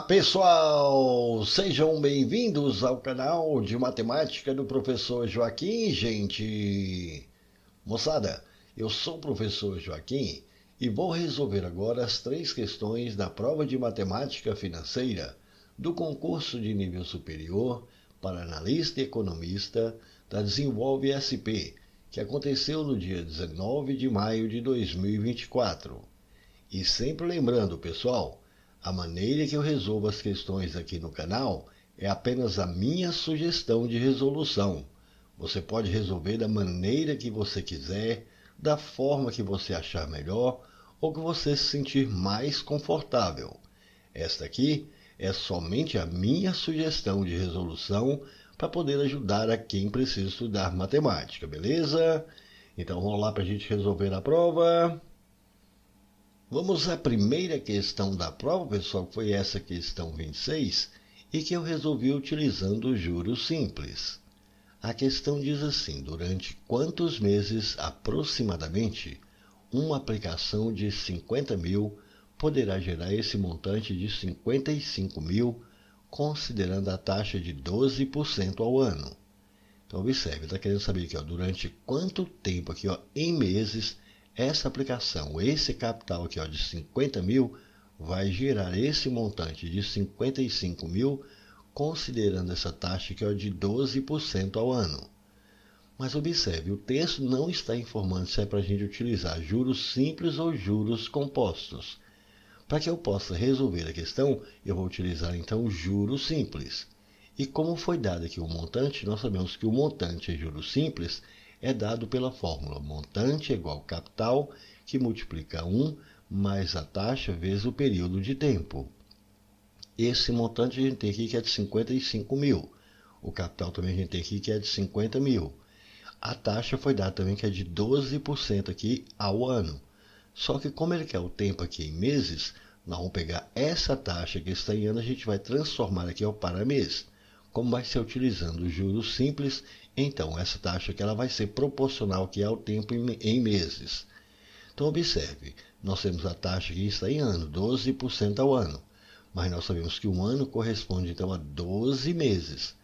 Pessoal, sejam bem-vindos ao canal de matemática do professor Joaquim, gente. Moçada, eu sou o professor Joaquim e vou resolver agora as 3 questões da prova de matemática financeira do concurso de nível superior para analista e economista da Desenvolve SP, que aconteceu no dia 19 de maio de 2024. E sempre lembrando, pessoal, a maneira que eu resolvo as questões aqui no canal é apenas a minha sugestão de resolução. Você pode resolver da maneira que você quiser, da forma que você achar melhor ou que você se sentir mais confortável. Esta aqui é somente a minha sugestão de resolução para poder ajudar a quem precisa estudar matemática, beleza? Então vamos lá para a gente resolver a prova. Vamos à primeira questão da prova, pessoal, que foi essa questão 26, e que eu resolvi utilizando juros simples. A questão diz assim: durante quantos meses, aproximadamente, uma aplicação de 50 mil poderá gerar esse montante de 55 mil, considerando a taxa de 12% ao ano? Então, observe, está querendo saber aqui, durante quanto tempo aqui, em meses, essa aplicação, esse capital aqui, de 50 mil, vai gerar esse montante de 55 mil, considerando essa taxa aqui, de 12% ao ano. Mas observe, o texto não está informando se é para a gente utilizar juros simples ou juros compostos. Para que eu possa resolver a questão, eu vou utilizar então juros simples. E como foi dado aqui o montante, nós sabemos que o montante em juros simples é dado pela fórmula montante igual capital, que multiplica 1 mais a taxa vezes o período de tempo. Esse montante a gente tem aqui que é de 55 mil. O capital também a gente tem aqui que é de 50 mil. A taxa foi dada também que é de 12% aqui ao ano. Só que como ele quer o tempo aqui em meses, nós vamos pegar essa taxa que está em ano, a gente vai transformar aqui para mês. Como vai ser utilizando juros simples, então essa taxa aqui ela vai ser proporcional aqui ao tempo em meses. Então observe, nós temos a taxa que está em ano, 12% ao ano. Mas nós sabemos que um ano corresponde então a 12 meses.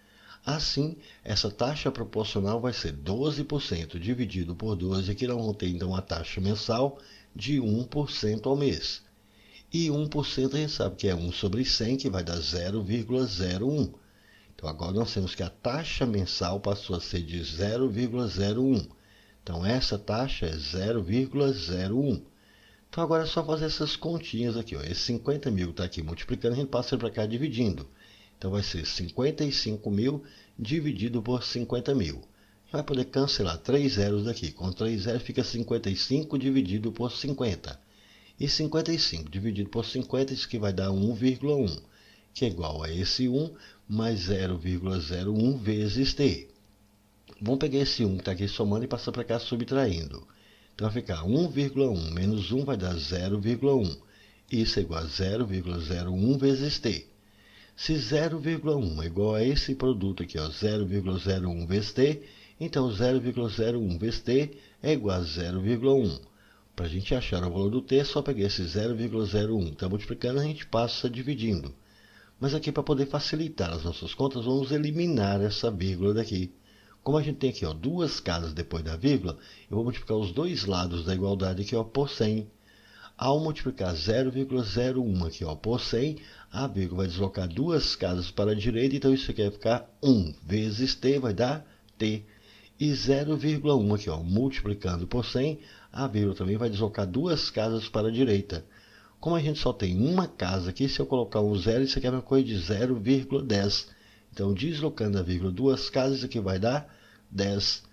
Assim, essa taxa proporcional vai ser 12% dividido por 12, aqui nós vamos ter então a taxa mensal de 1% ao mês. E 1% a gente sabe que é 1 sobre 100, que vai dar 0,01. Então agora nós temos que a taxa mensal passou a ser de 0,01. Então essa taxa é 0,01. Então agora é só fazer essas continhas aqui. Esse 50 mil está aqui multiplicando, a gente passa para cá dividindo. Então vai ser 55 mil dividido por 50 mil. Vai poder cancelar 3 zeros daqui. Com 3 zeros fica 55 dividido por 50. E 55 dividido por 50, isso que vai dar 1,1, que é igual a esse 1 mais 0,01 vezes t. Vamos pegar esse 1 que está aqui somando e passar para cá subtraindo. Então vai ficar 1,1 menos 1 vai dar 0,1. Isso é igual a 0,01 vezes t. Se 0,1 é igual a esse produto aqui, 0,01 vezes t, então 0,01 vezes t é igual a 0,1. Para a gente achar o valor do t, é só pegar esse 0,01, está multiplicando, a gente passa dividindo. Mas aqui, para poder facilitar as nossas contas, vamos eliminar essa vírgula daqui. Como a gente tem aqui 2 casas depois da vírgula, eu vou multiplicar os dois lados da igualdade aqui por 100. Ao multiplicar 0,01 aqui por 100, a vírgula vai deslocar 2 casas para a direita, então isso aqui vai ficar 1 vezes t, vai dar t. E 0,1 aqui, multiplicando por 100, a vírgula também vai deslocar 2 casas para a direita. Como a gente só tem uma casa aqui, se eu colocar um zero, isso aqui é uma coisa de 0,10. Então, deslocando a vírgula 2 casas, isso aqui vai dar 10.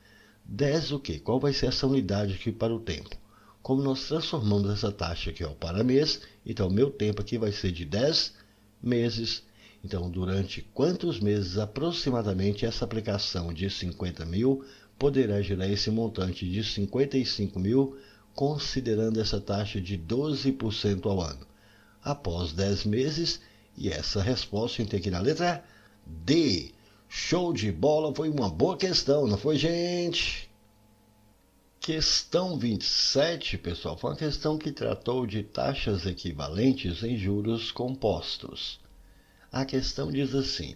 10 o quê? Qual vai ser essa unidade aqui para o tempo? Como nós transformamos essa taxa aqui para mês, então o meu tempo aqui vai ser de 10 meses. Então, durante quantos meses aproximadamente essa aplicação de 50 mil poderá gerar esse montante de 55 mil, considerando essa taxa de 12% ao ano? Após 10 meses, e essa resposta a gente tem aqui na letra D. Show de bola, foi uma boa questão, não foi, gente? Questão 27, pessoal, foi uma questão que tratou de taxas equivalentes em juros compostos. A questão diz assim: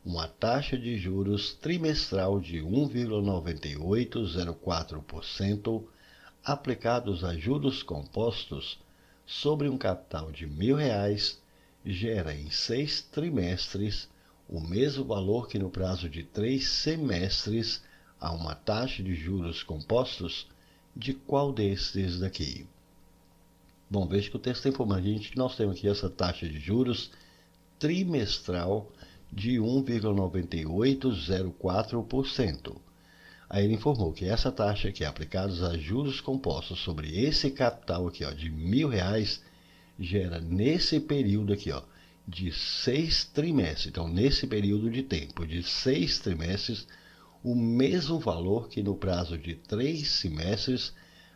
uma taxa de juros trimestral de 1,9804% aplicados a juros compostos sobre um capital de R$ 1.000 gera em 6 trimestres o mesmo valor que no prazo de 3 semestres a uma taxa de juros compostos de qual desses daqui? Bom, veja que o texto está informando a gente que nós temos aqui essa taxa de juros trimestral de 1,9804%. Aí ele informou que essa taxa aqui, aplicada a juros compostos sobre esse capital aqui, ó, de R$ 1.000, gera nesse período aqui, ó, de 6 trimestres. Então, nesse período de tempo de 6 trimestres, o mesmo valor que no prazo de 3 semestres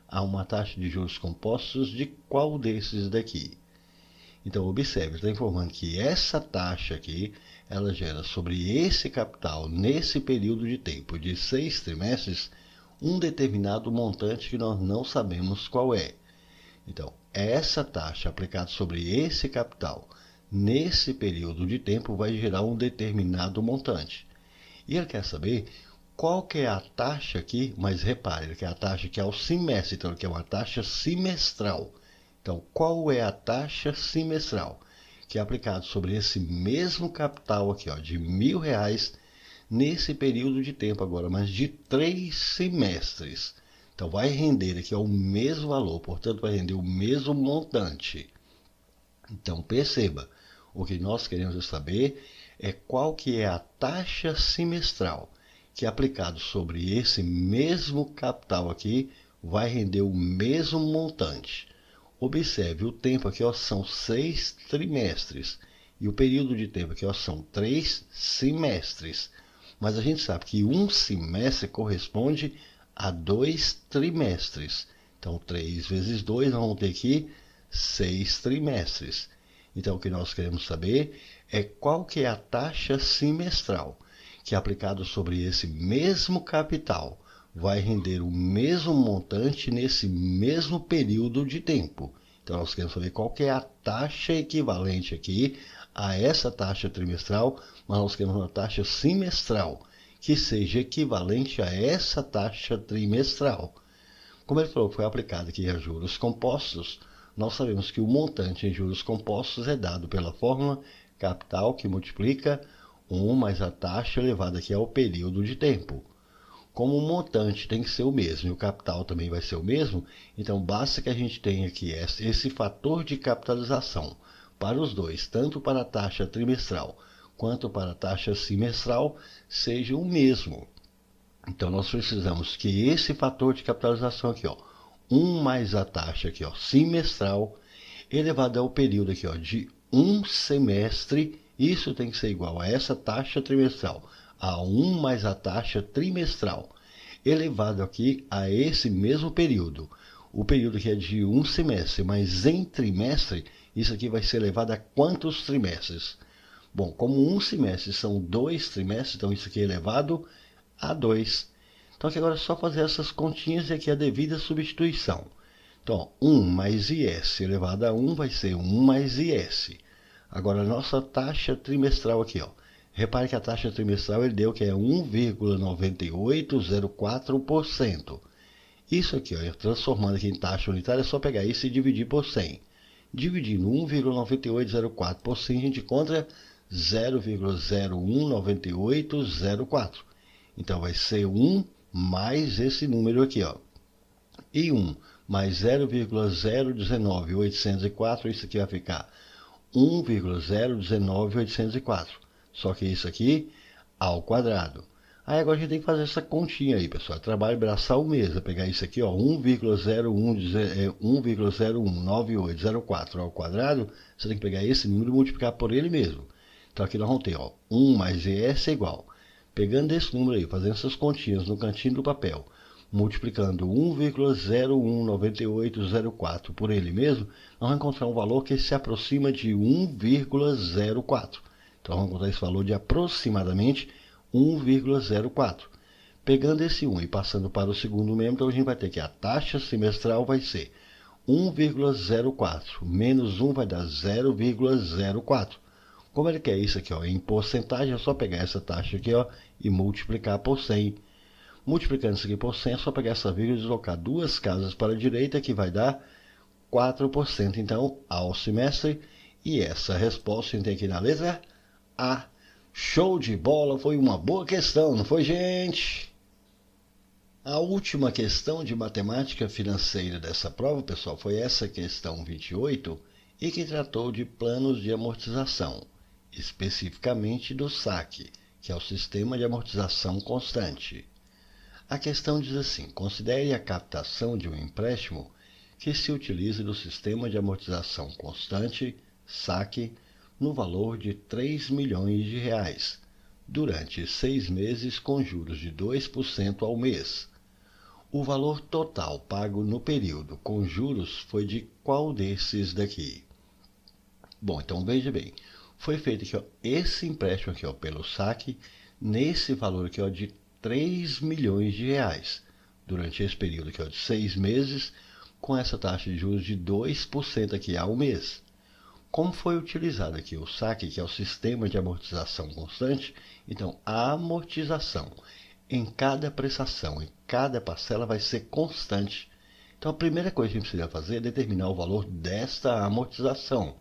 há uma taxa de juros compostos de qual desses daqui? Então, observe, está informando que essa taxa aqui, ela gera sobre esse capital, nesse período de tempo de 6 trimestres, um determinado montante que nós não sabemos qual é. Então, essa taxa aplicada sobre esse capital, nesse período de tempo, vai gerar um determinado montante. E ele quer saber qual que é a taxa aqui, mas repare, ele quer a taxa que é ao semestre, então ele quer uma taxa semestral. Então, qual é a taxa semestral que é aplicada sobre esse mesmo capital aqui, ó, de R$ 1.000 nesse período de tempo agora, mas de 3 semestres? Então, vai render aqui o mesmo valor, portanto, vai render o mesmo montante. Então, perceba, o que nós queremos saber é qual que é a taxa semestral que aplicado sobre esse mesmo capital aqui vai render o mesmo montante. Observe, o tempo aqui, ó, são 6 trimestres e o período de tempo aqui, ó, são 3 semestres. Mas a gente sabe que um semestre corresponde a 2 trimestres. Então, 3 vezes 2, nós vamos ter aqui 6 trimestres. Então, o que nós queremos saber é qual que é a taxa semestral que aplicado sobre esse mesmo capital vai render o mesmo montante nesse mesmo período de tempo. Então, nós queremos saber qual que é a taxa equivalente aqui a essa taxa trimestral, mas nós queremos uma taxa semestral que seja equivalente a essa taxa trimestral. Como ele falou que foi aplicado aqui a juros compostos, nós sabemos que o montante em juros compostos é dado pela fórmula capital que multiplica 1 mais a taxa elevada aqui ao período de tempo. Como o montante tem que ser o mesmo e o capital também vai ser o mesmo, então basta que a gente tenha aqui esse fator de capitalização para os dois, tanto para a taxa trimestral quanto para a taxa semestral, seja o mesmo. Então nós precisamos que esse fator de capitalização aqui, ó, 1 mais a taxa aqui, ó, semestral, elevado ao período aqui, ó, de um semestre, isso tem que ser igual a essa taxa trimestral, a 1 mais a taxa trimestral, elevado aqui a esse mesmo período. O período aqui é de um semestre, mas em trimestre, isso aqui vai ser elevado a quantos trimestres? Bom, como um semestre são 2 trimestres, então isso aqui é elevado a 2. Então aqui agora é só fazer essas continhas e aqui a devida substituição. Então, 1 mais IS elevado a 1 vai ser 1 mais IS. Agora, a nossa taxa trimestral aqui, ó. Repare que a taxa trimestral ele deu que é 1,9804%. Isso aqui, ó, transformando aqui em taxa unitária, é só pegar isso e dividir por 100. Dividindo 1,9804%, a gente encontra 0,019804. Então, vai ser 1 mais esse número aqui, ó. E 1 mais 0,019804, isso aqui vai ficar 1,019804. Só que isso aqui ao quadrado. Aí agora a gente tem que fazer essa continha aí, pessoal. Trabalho braçal mesmo. Pegar isso aqui, ó, 1,019804 ao quadrado. Você tem que pegar esse número e multiplicar por ele mesmo. Então aqui nós vamos ter, ó, 1 mais ES é igual. Pegando esse número aí, fazendo essas continhas no cantinho do papel, multiplicando 1,019804 por ele mesmo, nós vamos encontrar um valor que se aproxima de 1,04. Então, vamos encontrar esse valor de aproximadamente 1,04. Pegando esse 1 e passando para o segundo membro, então a gente vai ter que a taxa semestral vai ser 1,04. Menos 1 vai dar 0,04. Como ele quer isso aqui, ó, em porcentagem, é só pegar essa taxa aqui, ó, e multiplicar por 100. Multiplicando isso aqui por 100, é só pegar essa vírgula e deslocar duas casas para a direita, que vai dar 4%, então, ao semestre. E essa resposta a gente tem aqui na letra A. Show de bola, foi uma boa questão, não foi, gente? A última questão de matemática financeira dessa prova, pessoal, foi essa questão 28, e que tratou de planos de amortização, especificamente do saque, que é o sistema de amortização constante. A questão diz assim: considere a captação de um empréstimo que se utilize do sistema de amortização constante, saque, no valor de R$3 milhões, durante 6 meses com juros de 2% ao mês. O valor total pago no período com juros foi de qual desses daqui? Bom, então veja bem, foi feito aqui, ó, esse empréstimo aqui, ó, pelo saque, nesse valor aqui, ó, de R$3 milhões, durante esse período aqui, ó, de 6 meses, com essa taxa de juros de 2% aqui ao mês. Como foi utilizado aqui o saque, que é o sistema de amortização constante, então a amortização em cada prestação, em cada parcela, vai ser constante. Então a primeira coisa que a gente precisa fazer é determinar o valor desta amortização.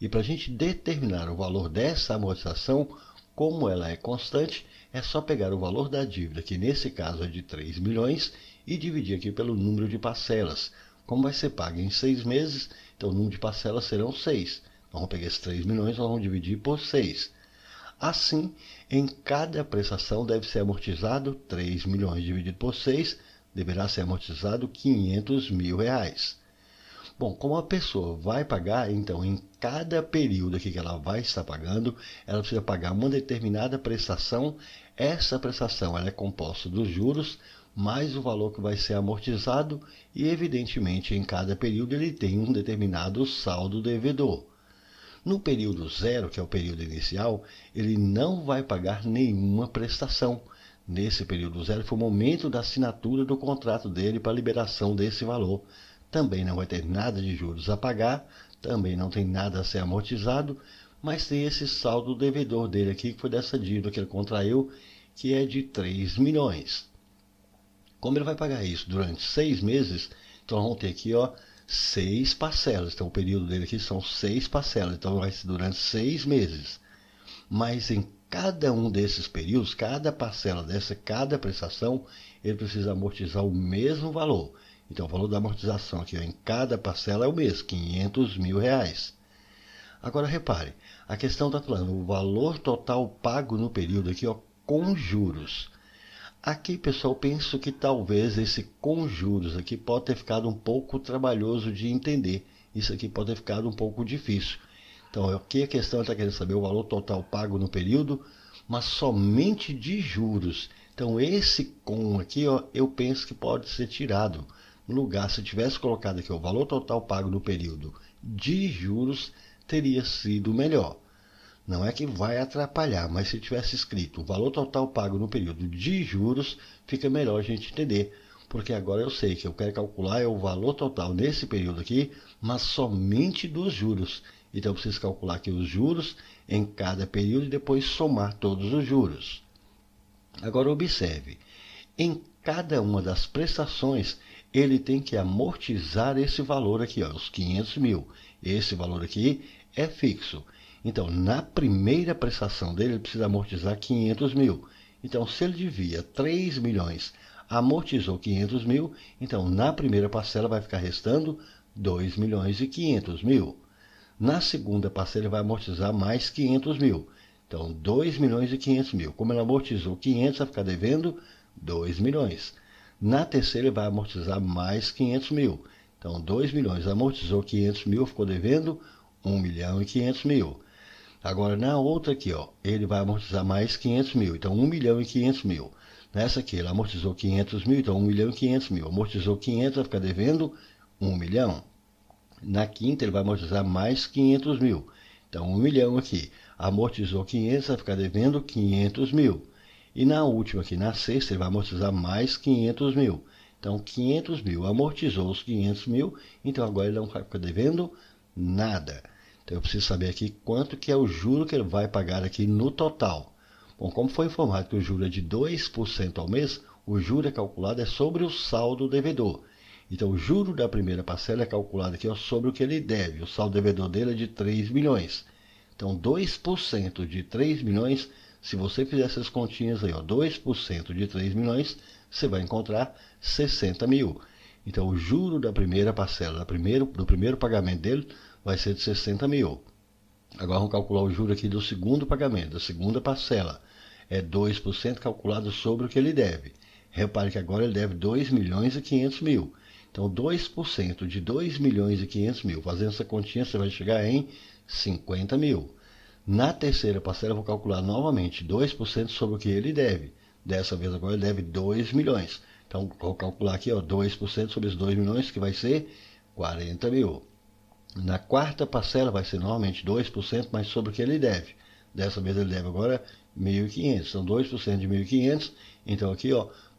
E para a gente determinar o valor dessa amortização, como ela é constante, é só pegar o valor da dívida, que nesse caso é de 3 milhões, e dividir aqui pelo número de parcelas. Como vai ser pago em 6 meses, então o número de parcelas serão 6. Nós vamos pegar esses 3 milhões e vamos dividir por 6. Assim, em cada prestação deve ser amortizado 3 milhões dividido por 6, deverá ser amortizado R$500 mil. Bom, como a pessoa vai pagar, então em cada período aqui que ela vai estar pagando, ela precisa pagar uma determinada prestação. Essa prestação ela é composta dos juros mais o valor que vai ser amortizado e, evidentemente, em cada período ele tem um determinado saldo devedor. No período zero, que é o período inicial, ele não vai pagar nenhuma prestação. Nesse período zero foi o momento da assinatura do contrato dele para a liberação desse valor. Também não vai ter nada de juros a pagar, também não tem nada a ser amortizado, mas tem esse saldo devedor dele aqui, que foi dessa dívida que ele contraiu, que é de 3 milhões. Como ele vai pagar isso durante 6 meses, então vamos ter aqui, ó, 6 parcelas. Então o período dele aqui são 6 parcelas, então vai ser durante 6 meses. Mas em cada um desses períodos, cada parcela dessa, cada prestação, ele precisa amortizar o mesmo valor. Então o valor da amortização aqui, ó, em cada parcela é o mesmo, R$500 mil. Agora repare, a questão está falando o valor total pago no período aqui, ó, com juros. Aqui, pessoal, penso que talvez esse com juros aqui pode ter ficado um pouco trabalhoso de entender. Isso aqui pode ter ficado um pouco difícil. Então, aqui a questão está querendo saber o valor total pago no período, mas somente de juros. Então, esse com aqui, ó, eu penso que pode ser tirado. No lugar, se tivesse colocado aqui o valor total pago no período de juros, teria sido melhor. Não é que vai atrapalhar, mas se tivesse escrito o valor total pago no período de juros, fica melhor a gente entender. Porque agora eu sei que eu quero calcular o valor total nesse período aqui, mas somente dos juros. Então eu preciso calcular aqui os juros em cada período e depois somar todos os juros. Agora observe, em cada uma das prestações, ele tem que amortizar esse valor aqui, ó, os 500 mil. Esse valor aqui é fixo. Então, na primeira prestação dele, ele precisa amortizar 500 mil. Então, se ele devia 3 milhões, amortizou 500 mil, então na primeira parcela vai ficar restando 2 milhões e 500 mil. Na segunda parcela, ele vai amortizar mais 500 mil. Então, 2 milhões e 500 mil. Como ele amortizou 500, vai ficar devendo 2 milhões. Na terceira, ele vai amortizar mais 500 mil. Então, 2 milhões, amortizou 500 mil, ficou devendo 1 milhão e 500 mil. Agora, na outra aqui, ó, ele vai amortizar mais 500 mil, então 1 milhão e 500 mil. Nessa aqui, ele amortizou 500 mil, então 1 milhão e 500 mil. Amortizou 500, vai ficar devendo 1 milhão. Na quinta, ele vai amortizar mais 500 mil. Então, 1 milhão aqui. Amortizou 500, vai ficar devendo 500 mil. E na última aqui, na sexta, ele vai amortizar mais 500 mil. Então, 500 mil. Amortizou os 500 mil, então agora ele não vai ficar devendo nada. Então eu preciso saber aqui quanto que é o juro que ele vai pagar aqui no total. Bom, como foi informado que o juro é de 2% ao mês, o juro é calculado sobre o saldo devedor. Então o juro da primeira parcela é calculado aqui sobre o que ele deve. O saldo devedor dele é de 3 milhões. Então 2% de 3 milhões, se você fizer essas continhas aí, 2% de 3 milhões, você vai encontrar 60 mil. Então o juro da primeira parcela, do primeiro pagamento dele, vai ser de 60 mil. Agora vamos calcular o juro aqui do segundo pagamento, da segunda parcela. É 2% calculado sobre o que ele deve. Repare que agora ele deve 2 milhões e 500 mil. Então 2% de 2 milhões e 500 mil, fazendo essa continha, você vai chegar em 50 mil. Na terceira parcela, eu vou calcular novamente 2% sobre o que ele deve. Dessa vez agora ele deve 2 milhões. Então vou calcular aqui 2% sobre os 2 milhões, que vai ser 40 mil. Na quarta parcela vai ser novamente 2%, mas sobre o que ele deve. Dessa vez ele deve agora 1.500. Então 2% de 1.500, então aqui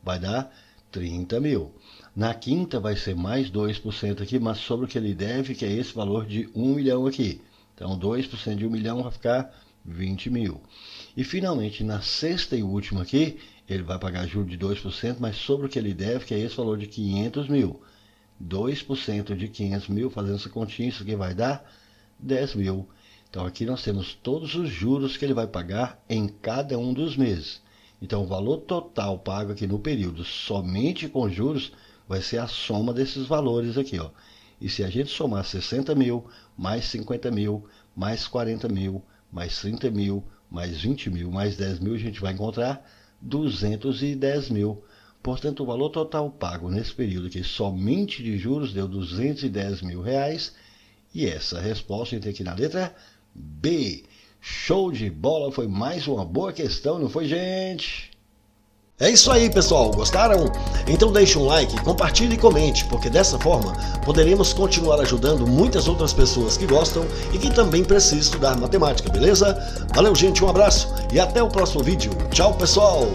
vai dar 30 mil. Na quinta vai ser mais 2% aqui, mas sobre o que ele deve, que é esse valor de 1 milhão aqui. Então 2% de 1 milhão vai ficar 20 mil. E finalmente na sexta e última aqui, ele vai pagar juros de 2%, mas sobre o que ele deve, que é esse valor de 500 mil. 2% de 500 mil, fazendo essa continha, isso aqui vai dar 10 mil. Então aqui nós temos todos os juros que ele vai pagar em cada um dos meses. Então o valor total pago aqui no período, somente com juros, vai ser a soma desses valores aqui. E se a gente somar 60 mil, mais 50 mil, mais 40 mil, mais 30 mil, mais 20 mil, mais 10 mil, a gente vai encontrar 210 mil. Portanto, o valor total pago nesse período aqui, somente de juros, deu 210 mil reais. E essa resposta a gente tem aqui na letra B. Show de bola, foi mais uma boa questão, não foi, gente? É isso aí, pessoal. Gostaram? Então deixe um like, compartilhe e comente, porque dessa forma poderemos continuar ajudando muitas outras pessoas que gostam e que também precisam estudar matemática, beleza? Valeu, gente, um abraço e até o próximo vídeo. Tchau, pessoal!